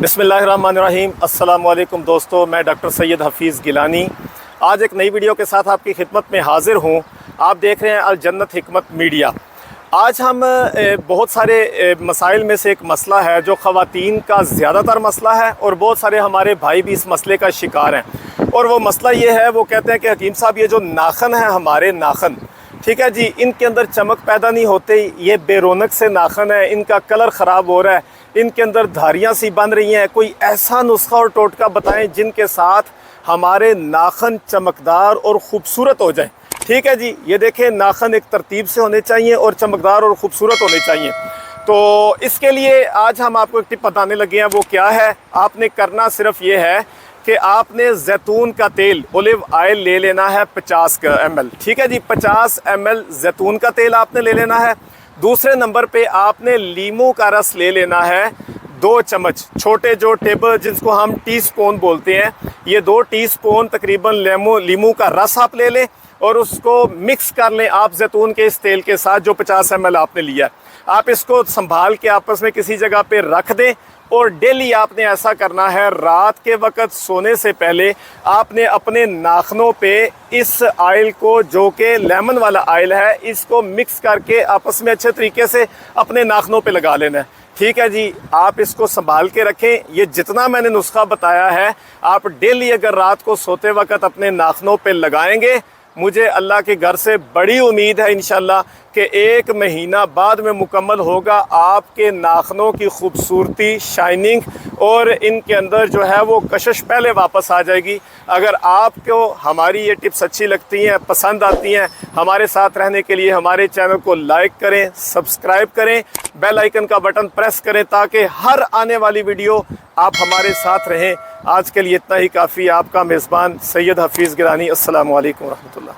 बिस्मिल्लाहिर्रहमानिर्रहीम। अस्सलामुअलैकुम दोस्तों, मैं डॉक्टर सैयद हफीज़ गिलानी आज एक नई वीडियो के साथ आपकी खिदमत में हाज़िर हूँ। आप देख रहे हैं अल जन्नत हिकमत मीडिया। आज हम बहुत सारे मसाइल में से एक मसला है जो ख़वातीन का ज़्यादातर मसला है और बहुत सारे हमारे भाई भी इस मसले का शिकार हैं। और वो मसला ये है, वो कहते हैं कि हकीम साहब ये जो नाखन है हमारे नाखन, ठीक है जी, इनके अंदर चमक पैदा नहीं होते, ये बेरोनक से नाखन है, इनका कलर ख़राब हो रहा है, इनके अंदर धारियाँ सी बन रही हैं। कोई ऐसा नुस्खा और टोटका बताएं जिनके साथ हमारे नाखन चमकदार और ख़ूबसूरत हो जाएं। ठीक है जी, ये देखें, नाखन एक तरतीब से होने चाहिए और चमकदार और ख़ूबसूरत होने चाहिए। तो इसके लिए आज हम आपको एक टिप बताने लगे हैं। वो क्या है? आपने करना सिर्फ ये है कि आपने जैतून का तेल, ओलिव ऑयल ले लेना है 50 ml। ठीक है जी, 50 ml जैतून का तेल आपने ले लेना है। दूसरे नंबर पे आपने लीमू का रस ले लेना है 2 चम्मच, छोटे जो टेबल जिसको हम टीस्पून बोलते हैं, ये 2 टीस्पून तकरीबन लीमू का रस आप ले लें और उसको मिक्स कर लें आप जैतून के इस तेल के साथ जो 50 ml आपने लिया है। आप इसको संभाल के आपस में किसी जगह पे रख दें और डेली आपने ऐसा करना है, रात के वक्त सोने से पहले आपने अपने नाखनों पे इस ऑयल को, जो कि लेमन वाला ऑयल है, इसको मिक्स करके आपस में अच्छे तरीके से अपने नाखनों पे लगा लेना है। ठीक है जी, आप इसको संभाल के रखें। ये जितना मैंने नुस्खा बताया है आप डेली अगर रात को सोते वक्त अपने नाखनों पे लगाएंगे, मुझे अल्लाह के घर से बड़ी उम्मीद है इंशाल्लाह कि 1 महीना बाद में मुकम्मल होगा आपके नाखनों की खूबसूरती, शाइनिंग और इनके अंदर जो है वो कशिश पहले वापस आ जाएगी। अगर आपको हमारी ये टिप्स अच्छी लगती हैं, पसंद आती हैं, हमारे साथ रहने के लिए हमारे चैनल को लाइक करें, सब्सक्राइब करें, बेल आइकन का बटन प्रेस करें ताकि हर आने वाली वीडियो आप हमारे साथ रहें। आज के लिए इतना ही काफ़ी। आपका मेज़बान सैयद हफीज़ गिलानी। अस्सलामु अलैकुम रहमतुल्लाह।